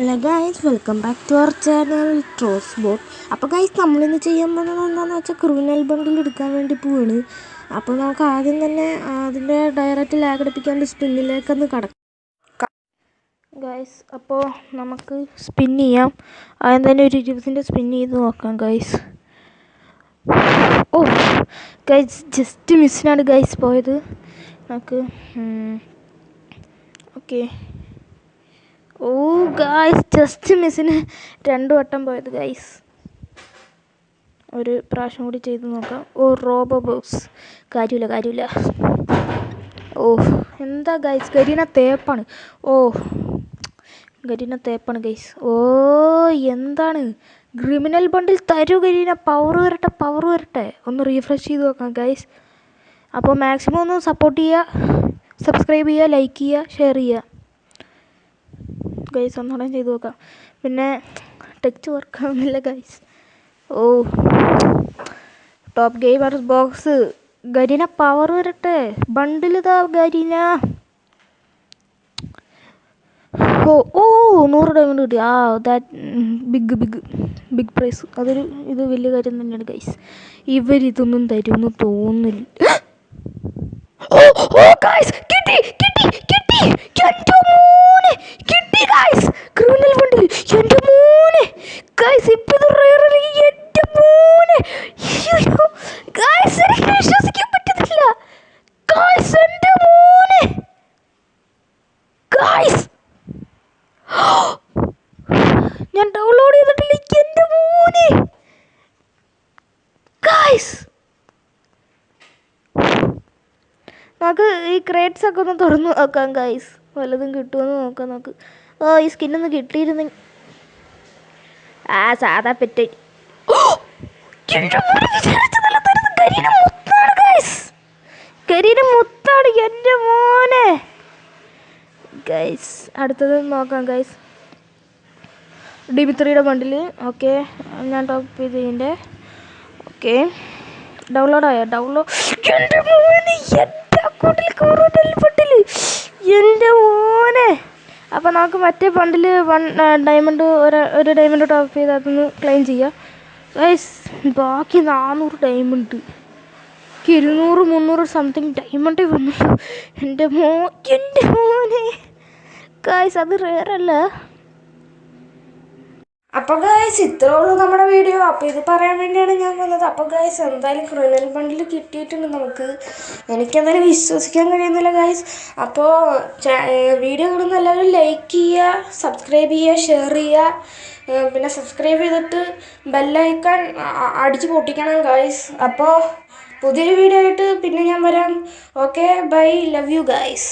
Hello guys, welcome back to our channel ട്രോസ് ബോട്ട്. അപ്പോൾ ഗൈസ്, നമ്മളിന്ന് ചെയ്യാൻ പോകുന്നത് എന്താണെന്ന് വെച്ചാൽ ക്രിമിനൽ ബണ്ടിൽ എടുക്കാൻ വേണ്ടി പോവാണ്. അപ്പോൾ നമുക്ക് ആദ്യം തന്നെ അതിൻ്റെ ഡയറക്റ്റ് ലാഗ് അടിപ്പിക്കാണ്ട് സ്പിന്നിലേക്കൊന്ന് കടക്കാം ഗൈസ്. അപ്പോൾ നമുക്ക് സ്പിൻ ചെയ്യാം. ആദ്യം തന്നെ ഒരു 20 സ്പിൻ ചെയ്ത് നോക്കാം ഗൈസ്. ഓ ഗൈസ്, ജസ്റ്റ് മിസ്സിനാണ് ഗൈസ് പോയത്. നമുക്ക് ഓക്കെ. ഓ ഗൈസ്, ജസ്റ്റ് മിസ്സിന് 2 വട്ടം പോയത് ഗൈസ്. ഒരു പ്രാവശ്യം കൂടി ചെയ്ത് നോക്കാം. ഓ റോബോ ബോക്സ്, കാര്യമില്ല. ഓ എന്താ ഗൈസ്, ഗരീന തേപ്പാണ്. ഗരീന തേപ്പാണ് ഗൈസ്. ഓ എന്താണ് ക്രിമിനൽ ബണ്ടിൽ തരൂ ഗരീന. പവർ വരട്ടെ. ഒന്ന് റീഫ്രഷ് ചെയ്ത് നോക്കാം ഗൈസ്. അപ്പോൾ മാക്സിമം ഒന്ന് സപ്പോർട്ട് ചെയ്യുക, സബ്സ്ക്രൈബ് ചെയ്യുക, ലൈക്ക് ചെയ്യുക, ഷെയർ ചെയ്യുക ഗൈസ്. ഒന്നുകൂടെ ചെയ്ത് നോക്കാം. പിന്നെ ടെക്സ്റ്റ് വർക്കാവുന്നില്ല guys. Oh top gamer box. Garena power വരട്ടെ. ബണ്ടിലിതാ ഗരീന. ഓ 100 ഡയമണ്ട് കിട്ടി. Big prize. ഇത് വലിയ കാര്യം തന്നെയാണ് ഗൈസ്. ഇവരിതൊന്നും തരുമെന്ന് തോന്നില്ല. ഓ ഗൈസ്, കിട്ടി. എൻ്റെ മോനെ കിട്ടി ഗൈസ്, ക്രിമിനൽ ബണ്ടിൽ. എൻ്റെ മോനെ ഗൈസ്, ഇപ്പം ഇത് റയറല്ലേ. എൻ്റെ മോനെ ഗൈസ്, എനിക്ക് വിശ്വസിക്കാൻ പറ്റുന്നില്ല ഗൈസ്. എൻ്റെ മോനെ ഗൈസ്, ഞാൻ ഡൗൺലോഡ് ചെയ്തിട്ടില്ല. എൻ്റെ മോനെ ഗൈസ്, നമുക്ക് ഈ ക്രേറ്റ്സ് ഒക്കെ ഒന്ന് തുറന്ന് നോക്കാം ഗൈസ്. വല്ലതും കിട്ടുമെന്ന് നോക്കാം നമുക്ക്. ഈ സ്കിന്നൊന്ന് കിട്ടിയിരുന്നെങ്കിൽ. സാധാ പെറ്റ്. കരീന മുത്താണ് എൻ്റെ മോനെ ഗൈസ്. അടുത്തത് നോക്കാം ഗൈസ്. DB3യുടെ ബണ്ടിൽ. ഓക്കെ, ഞാൻ ടോപ്പ് ചെയ്തതിൻ്റെ. ഓക്കെ, ഡൗൺലോഡായോ? എൻ്റെ മോനെ എൻ്റെ മോനെ. അപ്പോൾ നമുക്ക് മറ്റേ ബണ്ടിൽ ഡയമണ്ട് ഒരു ഡയമണ്ട് ടോപ്പ് ചെയ്ത് അതൊന്ന് ക്ലെയിം ചെയ്യാം ഗൈസ്. ബാക്കി 400 ഡയമണ്ട്, 200 300 സംതിങ് ഡയമണ്ട് വന്നു. എൻ്റെ മോനെ ഗൈസ്, അത് റെയറല്ല. അപ്പോൾ ഗൈസ്, ഇത്രേ ഉള്ളൂ നമ്മുടെ വീഡിയോ. അപ്പോൾ ഇത് പറയാൻ വേണ്ടിയാണ് ഞാൻ വന്നത്. അപ്പോൾ ഗൈസ്, എന്തായാലും ക്രിമിനൽ ബണ്ടിൽ കിട്ടിയിട്ടുണ്ട് നമുക്ക്. എനിക്കെന്തായാലും വിശ്വസിക്കാൻ കഴിയുന്നില്ല ഗൈസ്. അപ്പോൾ വീഡിയോ കാണുന്ന എല്ലാവരും ലൈക്ക് ചെയ്യുക, സബ്സ്ക്രൈബ് ചെയ്യുക, ഷെയർ ചെയ്യുക. പിന്നെ സബ്സ്ക്രൈബ് ചെയ്തിട്ട് ബെല്ലൈക്കൺ അടിച്ച് പൊട്ടിക്കണം ഗൈസ്. അപ്പോൾ പുതിയൊരു വീഡിയോ ആയിട്ട് പിന്നെ ഞാൻ വരാം. Okay, bye, love you guys.